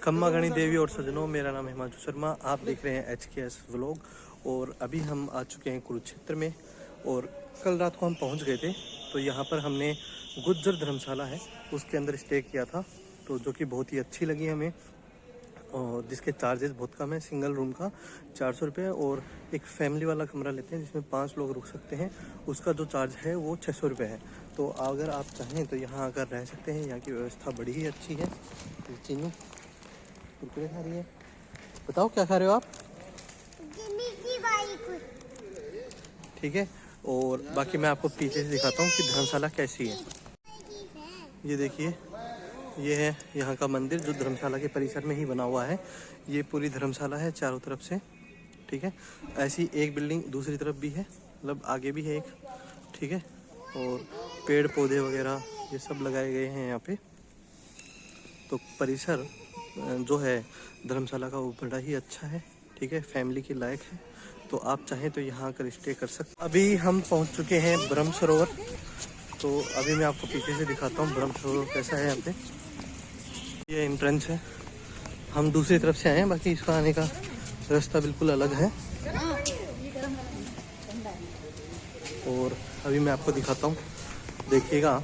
खम्मा गणी देवी और सजनों, मेरा नाम हिमांशु शर्मा। आप देख रहे हैं HKS व्लॉग। और अभी हम आ चुके हैं कुरुक्षेत्र में। और कल रात को हम पहुंच गए थे, तो यहाँ पर हमने गुज्जर धर्मशाला है उसके अंदर स्टे किया था, तो जो कि बहुत ही अच्छी लगी हमें। और जिसके चार्जेस बहुत कम है, सिंगल रूम का 400 रुपये, और एक फैमिली वाला कमरा लेते हैं जिसमें 5 लोग रुक सकते हैं, उसका जो चार्ज है वो 600 रुपये है। तो अगर आप चाहें तो यहाँ आकर रह सकते हैं। यहाँ की व्यवस्था बड़ी ही अच्छी है। चीनू कुरकुरे खा रही है। बताओ क्या खा रहे हो आप? ठीक है। और बाकी मैं आपको पीछे से दिखाता हूँ कि धर्मशाला कैसी है। ये देखिए, ये है यहाँ का मंदिर जो धर्मशाला के परिसर में ही बना हुआ है। ये पूरी धर्मशाला है चारों तरफ से, ठीक है। ऐसी एक बिल्डिंग दूसरी तरफ भी है, मतलब आगे भी है एक, ठीक है। और पेड़ पौधे वगैरह ये सब लगाए गए हैं यहाँ पे। तो परिसर जो है धर्मशाला का वो बड़ा ही अच्छा है, ठीक है, फैमिली के लायक है। तो आप चाहें तो यहाँ आकर स्टे कर सकते। अभी हम पहुँच चुके हैं ब्रह्म सरोवर। तो अभी मैं आपको पीछे से दिखाता हूँ ब्रह्म सरोवर कैसा है यहाँ पे। ये एंट्रेंस है, हम दूसरी तरफ से आए हैं, बाकी इसका आने का रास्ता बिल्कुल अलग है। और अभी मैं आपको दिखाता हूँ, देखिएगा।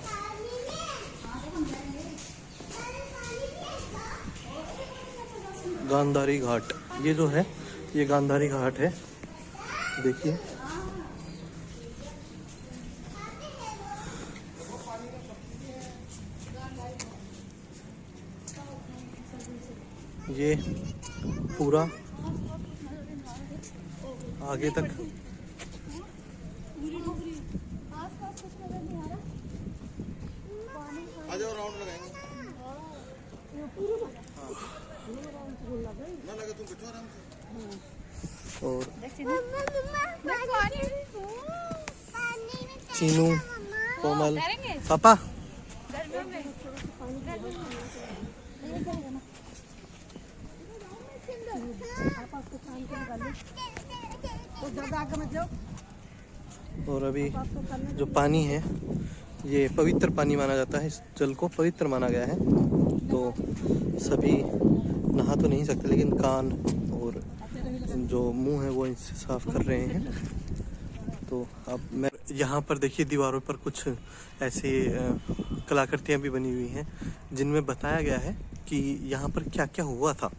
गांधारी घाट, ये जो है ये गांधारी घाट है, देखिए। ये पूरा आगे तक और चीनू, कोमल, पापा और अभी जो पानी है ये पवित्र पानी माना जाता है। इस जल को पवित्र माना गया है, तो सभी नहा तो नहीं सकते, लेकिन कान और जो मुंह है वो इनसे साफ कर रहे हैं। तो अब मैं यहाँ पर देखिए, दीवारों पर कुछ ऐसे कलाकृतियाँ भी बनी हुई हैं जिनमें बताया गया है कि यहाँ पर क्या क्या हुआ था।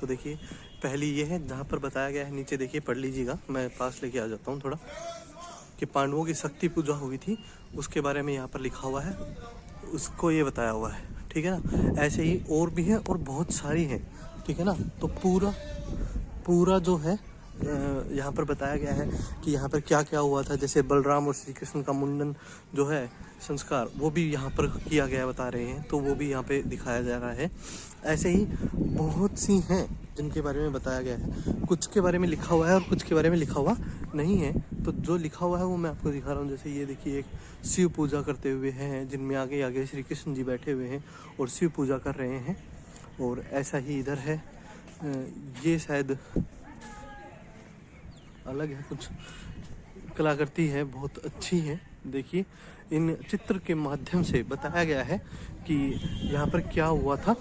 तो देखिए, पहली ये है जहाँ पर बताया गया है, नीचे देखिए, पढ़ लीजिएगा, मैं पास लेके आ जाता हूँ थोड़ा, कि पांडवों की शक्ति पूजा हुई थी, उसके बारे में यहाँ पर लिखा हुआ है, उसको ये बताया हुआ है, ठीक है ना। ऐसे ही और भी हैं और बहुत सारी हैं, ठीक है ना। तो पूरा जो है यहाँ पर बताया गया है कि यहाँ पर क्या क्या हुआ था। जैसे बलराम और श्री कृष्ण का मुंडन जो है संस्कार, वो भी यहाँ पर किया गया बता रहे हैं, तो वो भी यहाँ पे दिखाया जा रहा है। ऐसे ही बहुत सी हैं जिनके बारे में बताया गया है। कुछ के बारे में लिखा हुआ है और कुछ के बारे में लिखा हुआ नहीं है। तो जो लिखा हुआ है वो मैं आपको दिखा रहा हूँ। जैसे ये देखिए, एक शिव पूजा करते हुए हैं, जिनमें आगे आगे श्री कृष्ण जी बैठे हुए हैं और शिव पूजा कर रहे हैं। और ऐसा ही इधर है, ये शायद अलग है, कुछ कलाकृति है, बहुत अच्छी है। देखिए, इन चित्र के माध्यम से बताया गया है कि यहाँ पर क्या हुआ था,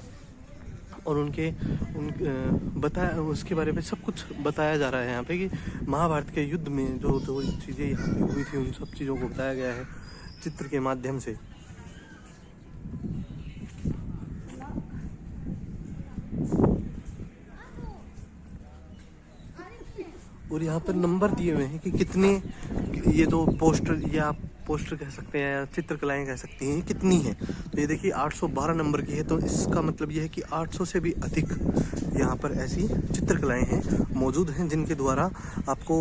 और बताया, उसके बारे में सब कुछ बताया जा रहा है यहाँ पे, कि महाभारत के युद्ध में जो चीज़ें यहाँ पे हुई थी, उन सब चीज़ों को बताया गया है चित्र के माध्यम से। और यहाँ पर नंबर दिए हुए हैं कि कितने, ये जो पोस्टर, या आप पोस्टर कह सकते हैं या चित्रकलाएं कह सकती हैं, कितनी हैं। तो ये देखिए 812 नंबर की है, तो इसका मतलब ये है कि 800 से भी अधिक यहाँ पर ऐसी चित्रकलाएं हैं, मौजूद हैं, जिनके द्वारा आपको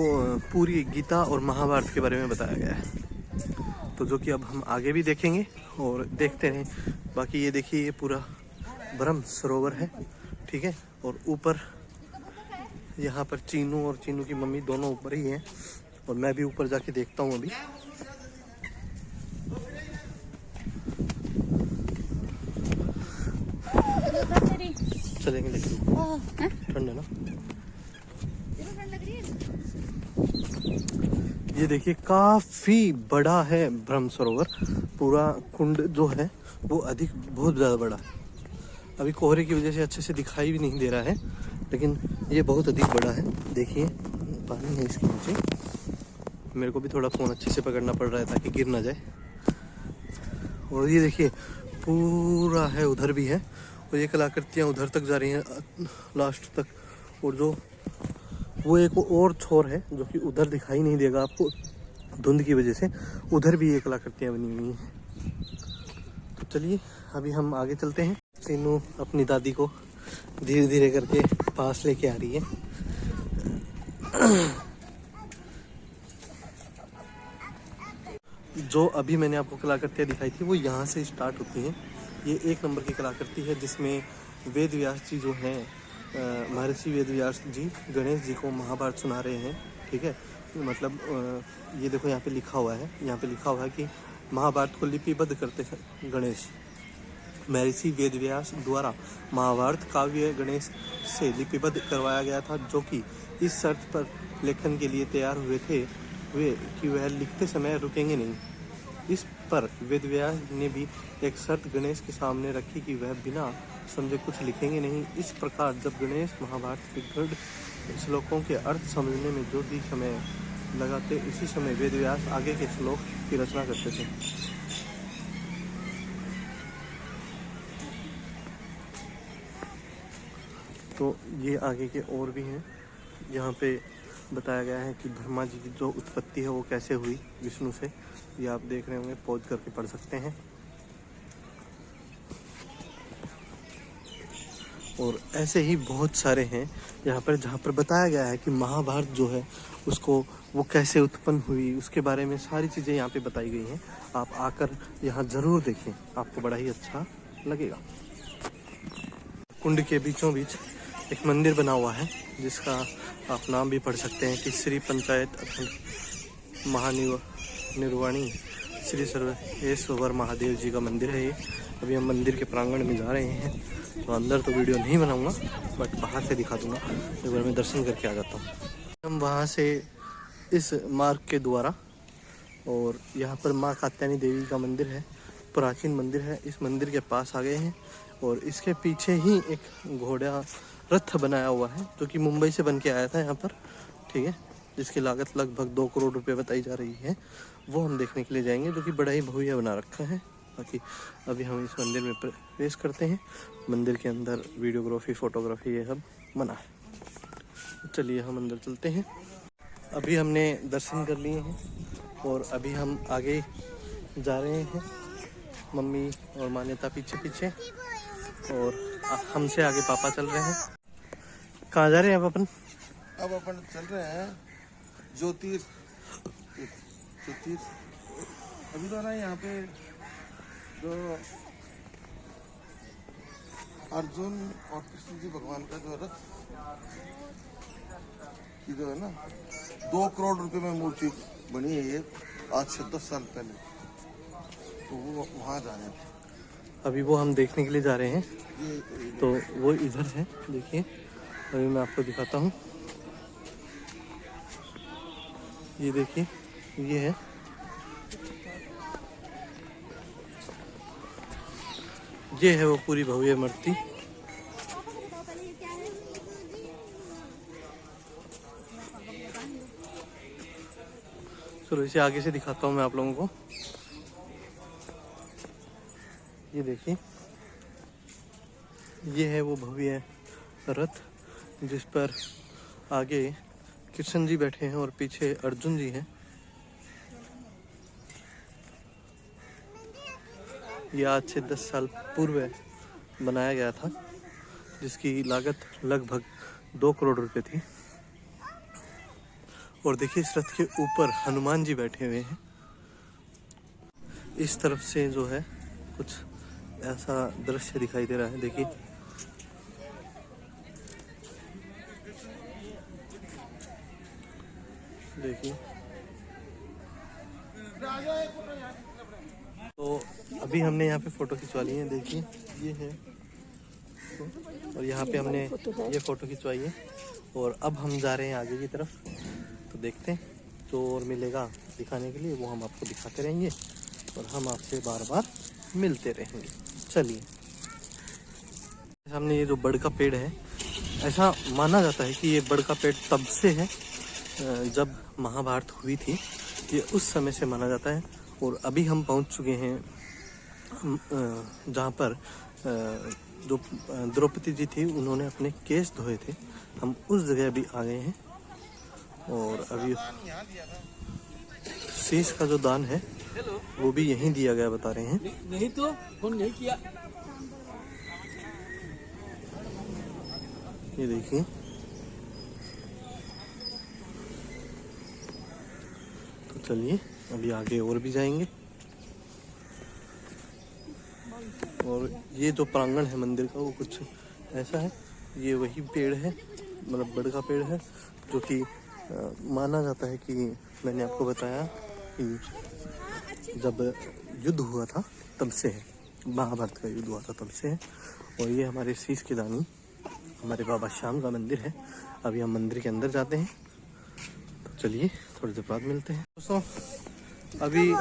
पूरी गीता और महाभारत के बारे में बताया गया है। तो जो कि अब हम आगे भी देखेंगे और देखते रहें। बाकी ये देखिए, ये पूरा ब्रह्म सरोवर है, ठीक है। और ऊपर यहाँ पर चीनू और चीनू की मम्मी दोनों ऊपर ही हैं, और मैं भी ऊपर जाके देखता हूँ अभी। चलेंगे, लेकिन ठंड है ना। ये देखिए, काफी बड़ा है ब्रह्म सरोवर। पूरा कुंड जो है वो बहुत ज़्यादा बड़ा है। अभी कोहरे की वजह से अच्छे से दिखाई भी नहीं दे रहा है, लेकिन ये बहुत अधिक बड़ा है। देखिए पानी है इसके नीचे। मेरे को भी थोड़ा फ़ोन अच्छे से पकड़ना पड़ रहा है ताकि गिर ना जाए। और ये देखिए पूरा है, उधर भी है, और ये कलाकृतियाँ उधर तक जा रही हैं लास्ट तक। और जो वो एक और छोर है जो कि उधर दिखाई नहीं देगा आपको धुंध की वजह से, उधर भी ये कलाकृतियाँ बनी हुई हैं। तो चलिए अभी हम आगे चलते हैं। सीनू अपनी दादी को धीरे धीरे करके पास लेके आ रही है। जो अभी मैंने आपको कलाकृतियाँ दिखाई थी वो यहाँ से स्टार्ट होती हैं। ये 1 नंबर की कलाकृति है जिसमें वेद व्यास जी जो हैं, महर्षि वेद व्यास जी गणेश जी को महाभारत सुना रहे हैं। ठीक है, मतलब ये देखो यहाँ पे लिखा हुआ है, यहाँ पे लिखा हुआ है कि महाभारत को लिपिबद्ध करते हैं गणेश। महर्षि वेद व्यास द्वारा महाभारत काव्य गणेश से लिपिबद्ध करवाया गया था, जो कि इस शर्त पर लेखन के लिए तैयार हुए थे वे कि वह लिखते समय रुकेंगे नहीं। इस पर वेद व्यास ने भी एक शर्त गणेश के सामने रखी कि वह बिना समझे कुछ लिखेंगे नहीं। इस प्रकार जब गणेश महाभारत के गढ़ श्लोकों के अर्थ समझने में जो भी समय लगाते, उसी समय वेद व्यास आगे के श्लोक की रचना करते थे। तो ये आगे के और भी हैं। यहाँ पे बताया गया है कि ब्रह्मा जी की जो उत्पत्ति है वो कैसे हुई विष्णु से। ये आप देख रहे होंगे, पॉज करके पढ़ सकते हैं। और ऐसे ही बहुत सारे हैं यहाँ पर जहाँ पर बताया गया है कि महाभारत जो है उसको वो कैसे उत्पन्न हुई, उसके बारे में सारी चीज़ें यहाँ पे बताई गई हैं। आप आकर यहाँ ज़रूर देखें, आपको बड़ा ही अच्छा लगेगा। कुंड के बीचों बीच एक मंदिर बना हुआ है जिसका आप नाम भी पढ़ सकते हैं कि श्री पंचायत अखंड महानिर्वाणी श्री सर्वेश्वर महादेव जी का मंदिर है ये। अभी हम मंदिर के प्रांगण में जा रहे हैं, तो अंदर तो वीडियो नहीं बनाऊंगा, बट बाहर से दिखा दूंगा। एक बार मैं दर्शन करके आ जाता हूँ। हम वहाँ से इस मार्ग के द्वारा, और यहाँ पर माँ कात्यायनी देवी का मंदिर है, प्राचीन मंदिर है। इस मंदिर के पास आ गए हैं और इसके पीछे ही एक घोड़ा रथ बनाया हुआ है जो कि मुंबई से बन के आया था यहाँ पर। ठीक है, जिसकी लागत लगभग 2 करोड़ रुपए बताई जा रही है। वो हम देखने के लिए जाएंगे, जो कि बड़ा ही भव्य बना रखा है। बाकी अभी हम इस मंदिर में प्रवेश करते हैं। मंदिर के अंदर वीडियोग्राफी, फोटोग्राफी ये सब मना है। चलिए हम अंदर चलते हैं। अभी हमने दर्शन कर लिए हैं और अभी हम आगे जा रहे हैं। मम्मी और मान्यता पीछे पीछे, और हमसे आगे पापा चल रहे हैं। कहाँ जा रहे हैं अब अपन? अब अपन चल रहे हैं ज्योतिष। अभी तो ना यहाँ पे जो अर्जुन और कृष्ण जी भगवान का जो रथ की जो है ना 2 करोड़ रुपए में मूर्ति बनी है ये, आज से 10 साल पहले। तो वो वहाँ जा रहे थे, अभी वो हम देखने के लिए जा रहे हैं। तो वो इधर है, देखिए अभी मैं आपको दिखाता हूँ। ये देखिए, ये है, ये है वो पूरी भव्य मूर्ति। चलो इसे आगे से दिखाता हूँ मैं आप लोगों को। ये देखिए, ये है वो भव्य रथ जिस पर आगे कृष्ण जी बैठे हैं और पीछे अर्जुन जी हैं। ये आज से 10 साल पूर्व बनाया गया था, जिसकी लागत लगभग 2 करोड़ रुपए थी। और देखिए इस रथ के ऊपर हनुमान जी बैठे हुए हैं। इस तरफ से जो है कुछ ऐसा दृश्य दिखाई दे रहा है, देखिए। देखिए, तो अभी हमने यहाँ पे फोटो खिंचवा ली है, देखिए ये है। और यहाँ पे हमने ये फोटो खिंचवाई है और अब हम जा रहे हैं आगे की तरफ। तो देखते हैं जो और मिलेगा दिखाने के लिए, वो हम आपको दिखाते रहेंगे और हम आपसे बार बार मिलते रहेंगे। चलिए। सामने ये जो बड़ का पेड़ है, ऐसा माना जाता है कि ये बड़ का पेड़ तब से है जब महाभारत हुई थी, ये उस समय से माना जाता है। और अभी हम पहुंच चुके हैं जहाँ पर जो द्रौपदी जी थी उन्होंने अपने केश धोए थे, हम उस जगह भी आ गए हैं। और अभी शीश का जो दान है वो भी यहीं दिया गया बता रहे हैं। नहीं तो फोन नहीं किया। ये देखिए, तो चलिए अभी आगे और भी जाएंगे। और ये जो प्रांगण है मंदिर का वो कुछ ऐसा है। ये वही पेड़ है, मतलब बड़ का पेड़ है, जो कि माना जाता है कि मैंने आपको बताया कि जब युद्ध हुआ था तब से है, महाभारत का युद्ध हुआ था तब से है। और ये हमारे शीश के दानी हमारे बाबा श्याम का मंदिर है। अभी हम मंदिर के अंदर जाते हैं, तो चलिए थोड़ी देर बाद मिलते हैं। दोस्तों अभी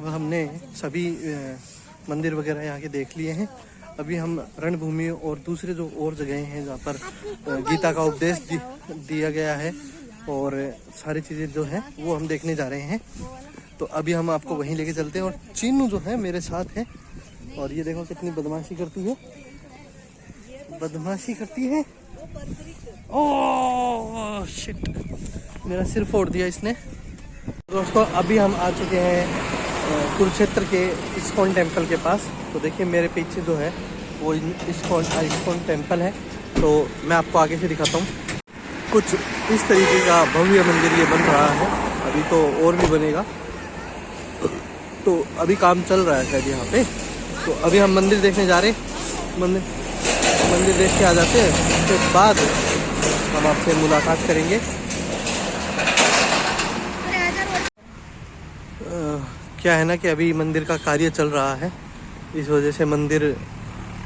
हमने सभी मंदिर वगैरह यहाँ के देख लिए हैं। अभी हम रणभूमि और दूसरे जो और जगह हैं जहाँ पर गीता का उपदेश दिया गया है और सारी चीज़ें जो हैं वो हम देखने जा रहे हैं। तो अभी हम आपको वहीं लेके चलते हैं। और चीनू जो है मेरे साथ है, और ये देखो कितनी बदमाशी करती है, ओह शिट, मेरा सिर फोड़ दिया इसने। दोस्तों अभी हम आ चुके हैं कुरुक्षेत्र के इस्कॉन टेम्पल के पास। तो देखिए मेरे पीछे जो है वो इस्कॉन टेम्पल है। तो मैं आपको आगे से दिखाता हूँ। कुछ इस तरीके का भव्य मंदिर ये बन रहा है, अभी तो और भी बनेगा। तो अभी काम चल रहा है शायद यहाँ पे। तो अभी हम मंदिर देखने जा रहे हैं, मंदिर देख के आ जाते हैं, उसके बाद हम आपसे मुलाकात करेंगे। क्या है ना कि अभी मंदिर का कार्य चल रहा है, इस वजह से मंदिर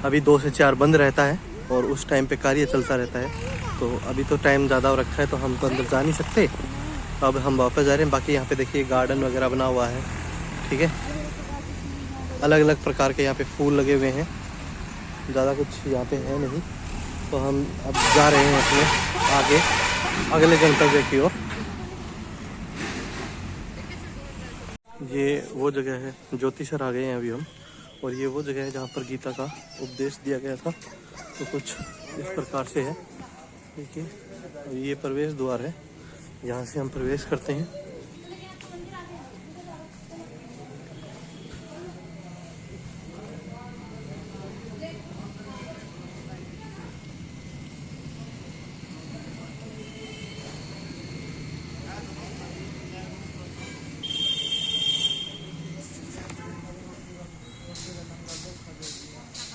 अभी 2 से 4 बंद रहता है और उस टाइम पे कार्य चलता रहता है। तो अभी तो टाइम ज़्यादा हो रखा है, तो हम तो अंदर जा नहीं सकते। अब हम वापस जा रहे हैं। बाकी यहाँ पे देखिए गार्डन वगैरह बना हुआ है, ठीक है। अलग अलग प्रकार के यहाँ पे फूल लगे हुए हैं, ज़्यादा कुछ यहाँ पे है नहीं। तो हम अब जा रहे हैं अपने आगे अगले गंतव्य की ओर। ये वो जगह है, ज्योतिषर आ गए हैं अभी हम। और ये वो जगह है जहाँ पर गीता का उपदेश दिया गया था। तो कुछ इस प्रकार से है, देखिए। ये प्रवेश द्वार है, यहाँ से हम प्रवेश करते हैं।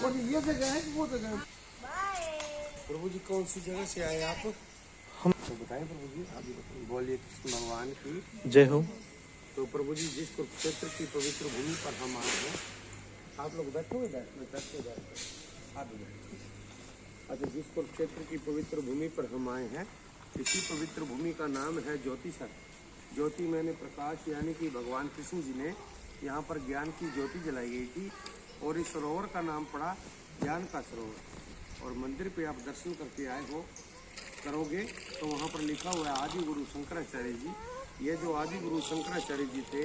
और ये जगह है वो जगह। प्रभु जी कौन सी जगह से आए आप? हम तो बताएं प्रभु जी, आप बोलिए कृष्ण भगवान की जय हो। तो प्रभु जी जिस कुरुक्षेत्र की पवित्र भूमि पर हम आए हैं, आप लोग बैठोगे? बैठते आप बैठिए। अच्छा, जिस कुरुक्षेत्र की पवित्र भूमि पर हम आए हैं, इसी पवित्र भूमि का नाम है ज्योतिषर। ज्योति मैंने प्रकाश, यानी कि भगवान कृष्ण जी ने यहाँ पर ज्ञान की ज्योति जलाई गई थी। और इस सरोवर का नाम पड़ा ज्ञान का सरोवर। और मंदिर पे आप दर्शन करके आए हो करोगे तो वहाँ पर लिखा हुआ है आदि गुरु शंकराचार्य जी। ये जो आदि गुरु शंकराचार्य जी थे,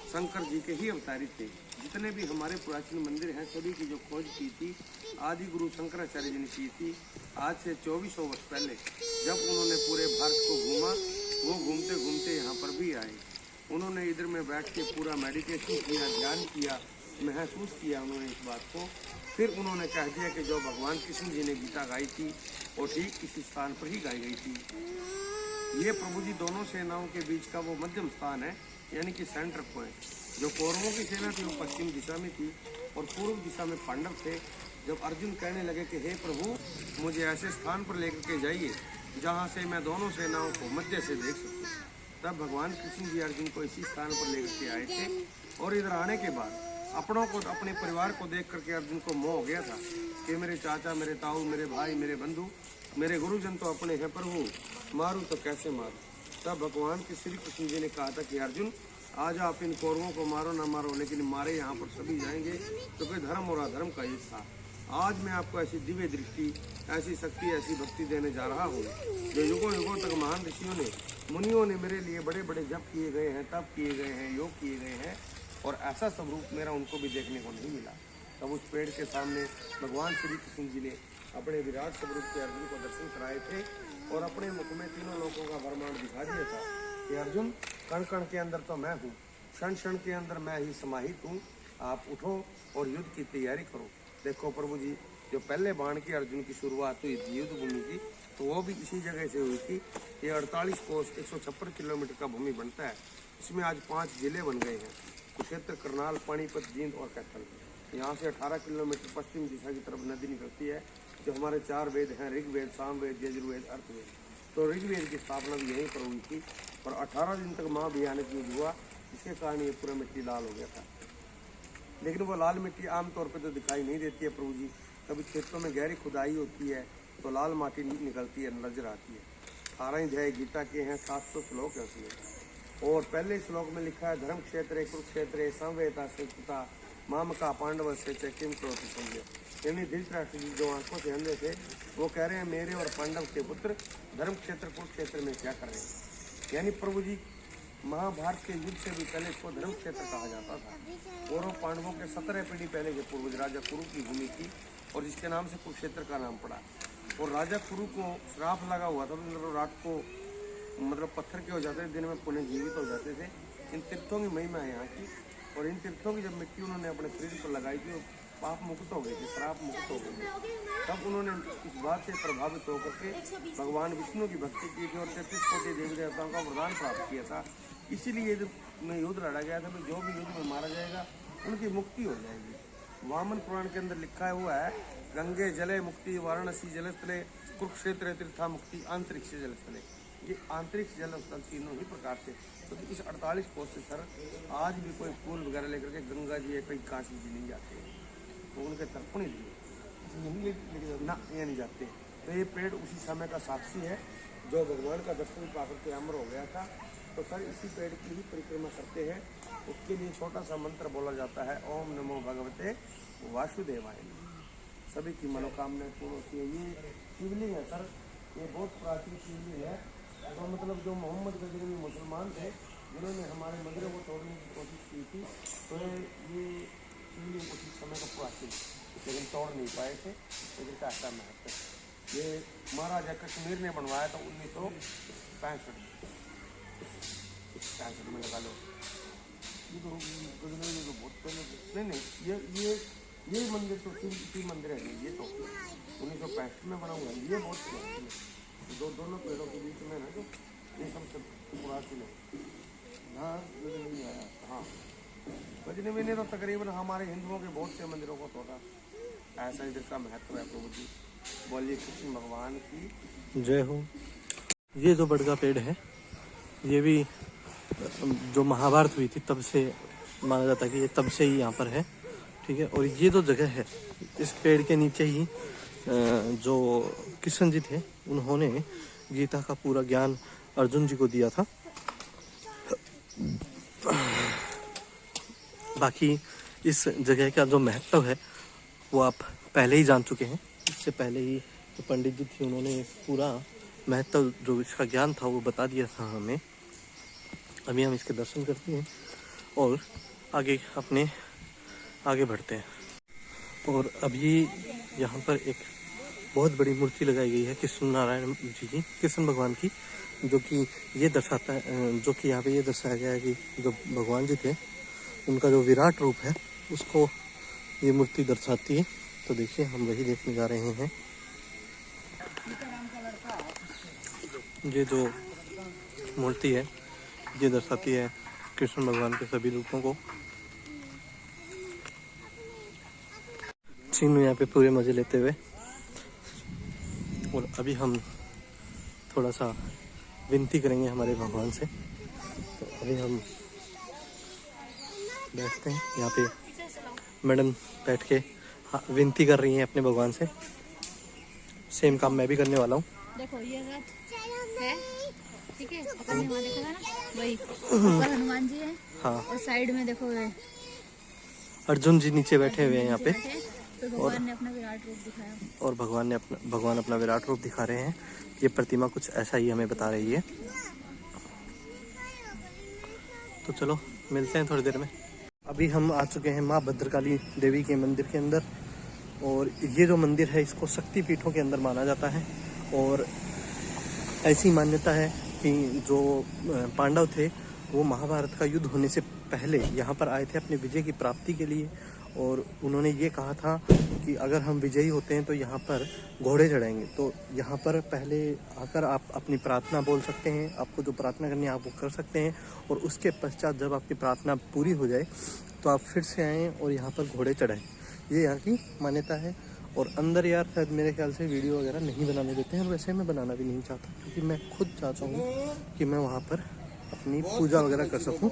शंकर जी के ही अवतारित थे। जितने भी हमारे प्राचीन मंदिर हैं सभी की जो खोज की थी आदि गुरु शंकराचार्य जी ने की थी। आज से 2400 वर्ष पहले जब उन्होंने पूरे भारत को घूमा, वो घूमते घूमते यहाँ पर भी आए। उन्होंने इधर में बैठ के पूरा मेडिटेशन किया, ध्यान किया, महसूस किया उन्होंने इस बात को। फिर उन्होंने कह दिया कि जो भगवान कृष्ण जी ने गीता गाई थी वो ठीक इसी स्थान पर ही गाई गई थी। ये प्रभु जी दोनों सेनाओं के बीच का वो मध्यम स्थान है, यानी कि सेंटर पॉइंट। जो कौरवों की सेना थी वो पश्चिम दिशा में थी और पूर्व दिशा में पांडव थे। जब अर्जुन कहने लगे कि हे प्रभु, मुझे ऐसे स्थान पर लेकर के जाइए जहाँ से मैं दोनों सेनाओं को मध्य से देख सकूँ, तब भगवान कृष्ण जी अर्जुन को इसी स्थान पर लेकर के आए थे। और इधर आने के बाद अपनों को, अपने परिवार को देख करके अर्जुन को मोह हो गया था कि मेरे चाचा, मेरे ताऊ, मेरे भाई, मेरे बंधु, मेरे गुरुजन तो अपने हैं, प्रभु मारूं तो कैसे मारूं। तब भगवान के श्री कृष्ण जी ने कहा था कि अर्जुन, आज आप इन कौरवों को मारो ना मारो, लेकिन मारे यहाँ पर सभी जाएंगे, क्योंकि धर्म और अधर्म का युद्ध था। आज मैं आपको ऐसी दिव्य दृष्टि, ऐसी शक्ति, ऐसी भक्ति देने जा रहा हूँ जो युगों युगों तक महान ऋषियों ने, मुनियों ने मेरे लिए बड़े बड़े जप किए गए हैं, तप किए गए हैं, योग किए गए हैं, और ऐसा स्वरूप मेरा उनको भी देखने को नहीं मिला। तब उस पेड़ के सामने भगवान श्री कृष्ण जी ने अपने विराट स्वरूप के अर्जुन को दर्शन कराए थे और अपने मुख में तीनों लोगों का ब्रह्मांड दिखा दिया था कि अर्जुन, कण कण के अंदर तो मैं हूँ, क्षण क्षण के अंदर मैं ही समाहित हूँ, आप उठो और युद्ध की तैयारी करो। देखो प्रभु जी, जो पहले बाण की अर्जुन की शुरुआत हुई थी युद्ध भूमि की, तो वो भी इसी जगह से हुई थी। ये 48 कोस 156 किलोमीटर का भूमि बनता है। इसमें आज 5 जिले बन गए हैं, कुरुक्षेत्र, करनाल, पानीपत, जींद और कैथल। यहाँ से 18 किलोमीटर पश्चिम दिशा की तरफ नदी निकलती है। जो हमारे 4 वेद हैं, ऋग्वेद, सामवेद, यजुर्वेद, अर्थवेद, तो ऋग्वेद की स्थापना भी यहीं पर हुई थी और 18 दिन तक महाभयानक युद्ध हुआ, जिसके कारण ये पूरा मिट्टी लाल हो गया था। लेकिन वो लाल मिट्टी आमतौर पर तो दिखाई नहीं देती है प्रभु जी। कभी खेतों में गहरी खुदाई होती है तो लाल माटी निकलती है, नजर आती है। 18 अध्याय गीता के हैं, 700 श्लोक है उसमें। और पहले श्लोक में लिखा है, धर्म क्षेत्र कुरुक्षेत्र संवेता संस्कृता माम का पांडव से किम करोति संजय। यानी धृतराष्ट्र जी जो आंखों से अंधे थे, वो कह रहे हैं मेरे और पांडव के पुत्र धर्म क्षेत्र कुरुक्षेत्र में क्या कर रहे हैं। यानी प्रभु जी, महाभारत के युद्ध से भी पहले इसको धर्म क्षेत्र कहा जाता था। और पांडवों के 17 पीढ़ी पहले के पूर्वज राजा कुरु की भूमि थी और जिसके नाम से कुरुक्षेत्र का नाम पड़ा। और राजा कुरु को श्राप लगा हुआ था, तो रात को मतलब पत्थर के हो जाते थे, दिन में पुण्य जीवित हो जाते थे। इन तीर्थों की महिमा है यहाँ की। और इन तीर्थों की जब मिट्टी उन्होंने अपने शरीर पर लगाई थी, पाप मुक्त हो गए थे, श्राप मुक्त हो गए थे। तब उन्होंने इस बात से प्रभावित होकर के भगवान विष्णु की भक्ति की थी और 33 कोटि देवी देवताओं का वरदान प्राप्त किया था। इसीलिए में युद्ध लड़ा गया था, जो भी युद्ध में मारा जाएगा उनकी मुक्ति हो जाएगी। वामन पुराण के अंदर लिखा हुआ है, गंगे जले मुक्ति, वाराणसी जलस्थले, कुरुक्षेत्र तीर्था मुक्ति, अंतरिक्ष जलस्थले। ये अंतरिक्ष जल स्थल तीनों ही प्रकार से। तो इस 48 कोस से सर आज भी कोई फूल वगैरह लेकर के गंगा जी या कहीं काशी जी नहीं जाते हैं, तो उनके तर्पण लिए ना ये नहीं जाते। तो ये पेड़ उसी समय का साक्षी है जो भगवान का दर्शन पाकर के अमर हो गया था। तो सर इसी पेड़ की ही परिक्रमा करते हैं। उसके लिए छोटा सा मंत्र बोला जाता है, ओम नमो भगवते वासुदेवाय। सभी की मनोकामनाएं पूर्ण होती है। ये शिवलिंग है सर, ये बहुत प्राचीन शिवलिंग है। तो मतलब जो मोहम्मद गजनवी मुसलमान थे, जिन्होंने हमारे मंदिरों को तोड़ने की कोशिश की थी, तो ये शिवलिंग उसी समय का प्राचीन, लेकिन तोड़ नहीं पाए थे। लेकिन का ऐसा महत्व, ये महाराजा कश्मीर ने बनवाया था 1965 में। लगा लो ये तो गजनवी तो बहुत पहले नहीं, ये मंदिर तो शिव मंदिर है। ये तो 1965 में बना हुआ है। ये बहुत प्राचीन है। दोनों पेड़ों के बीच में ना, जो ये सबसे पुरातन है। हाँ गजनवी आया, हाँ गजनवी ने तो तकरीबन हमारे हिंदुओं के बहुत से मंदिरों को तोड़ा। ऐसा इधर का महत्व है प्रभु जी। बोलिए कृष्ण भगवान की जय हो। ये जो बड़का पेड़ है, ये भी जो महाभारत हुई थी तब से माना जाता है कि ये तब से ही यहाँ पर है, ठीक है। और ये जो जगह है, इस पेड़ के नीचे ही जो कृष्ण जी थे, उन्होंने गीता का पूरा ज्ञान अर्जुन जी को दिया था। बाकी इस जगह का जो महत्व है वो आप पहले ही जान चुके हैं। इससे पहले ही जो पंडित जी थे, उन्होंने पूरा महत्व जो इसका ज्ञान था वो बता दिया था हमें। अभी हम इसके दर्शन करते हैं और आगे बढ़ते हैं। और अभी यहाँ पर एक बहुत बड़ी मूर्ति लगाई गई है कृष्ण नारायण जी की, कृष्ण भगवान की, जो कि ये दर्शाता है, जो कि यहाँ पे ये दर्शाया गया है कि जो भगवान जी थे उनका जो विराट रूप है उसको ये मूर्ति दर्शाती है। तो देखिए हम वही देखने जा रहे हैं। ये जो मूर्ति है ये दर्शाती है कृष्ण भगवान के सभी रूपों को। चीनू यहाँ पे पूरे मजे लेते हुए। और अभी हम थोड़ा सा विनती करेंगे हमारे भगवान से। तो अभी हम बैठते हैं यहाँ पे, मैडम बैठ के विनती कर रही हैं अपने भगवान से। सेम काम मैं भी करने वाला हूँ। देखो ये है, ठीक है, वहाँ देखा ना, वही ऊपर हनुमान जी है। हाँ, और साइड में देखो अर्जुन जी नीचे बैठे हुए हैं यहाँ पे। तो भगवान ने अपना विराट रूप दिखाया। और भगवान अपना विराट रूप दिखा रहे हैं। ये प्रतिमा कुछ ऐसा ही हमें बता रही है। तो चलो मिलते हैं थोड़ी देर में। अभी हम आ चुके हैं माँ भद्रकाली देवी के मंदिर के अंदर। और ये जो मंदिर है इसको शक्ति पीठों के अंदर माना जाता है। और ऐसी मान्यता है कि जो पांडव थे वो महाभारत का युद्ध होने से पहले यहाँ पर आए थे अपने विजय की प्राप्ति के लिए। और उन्होंने ये कहा था कि अगर हम विजयी होते हैं तो यहाँ पर घोड़े चढ़ाएंगे। तो यहाँ पर पहले आकर आप अपनी प्रार्थना बोल सकते हैं। आपको जो प्रार्थना करनी है आप वो कर सकते हैं। और उसके पश्चात जब आपकी प्रार्थना पूरी हो जाए तो आप फिर से आएँ और यहाँ पर घोड़े चढ़ाएँ। ये यहाँ की मान्यता है। और अंदर यार शायद मेरे ख्याल से वीडियो वगैरह नहीं बनाने देते हैं। और वैसे मैं बनाना भी नहीं चाहता क्योंकि मैं खुद चाहता हूँ कि मैं वहाँ पर अपनी पूजा वगैरह कर सकूँ।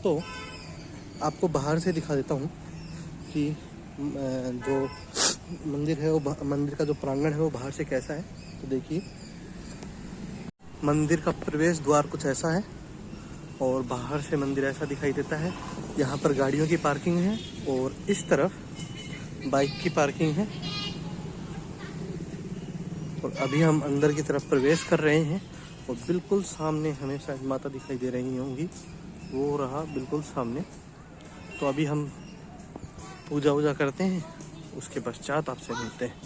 तो आपको बाहर से दिखा देता हूँ कि जो मंदिर है वो मंदिर का जो प्रांगण है वो बाहर से कैसा है। तो देखिए मंदिर का प्रवेश द्वार कुछ ऐसा है और बाहर से मंदिर ऐसा दिखाई देता है। यहाँ पर गाड़ियों की पार्किंग है और इस तरफ बाइक की पार्किंग है। और अभी हम अंदर की तरफ प्रवेश कर रहे हैं और बिल्कुल सामने हमें शायद माता दिखाई दे रही होंगी, वो रहा बिल्कुल सामने। तो अभी हम पूजा वूजा करते हैं, उसके पश्चात आपसे मिलते हैं।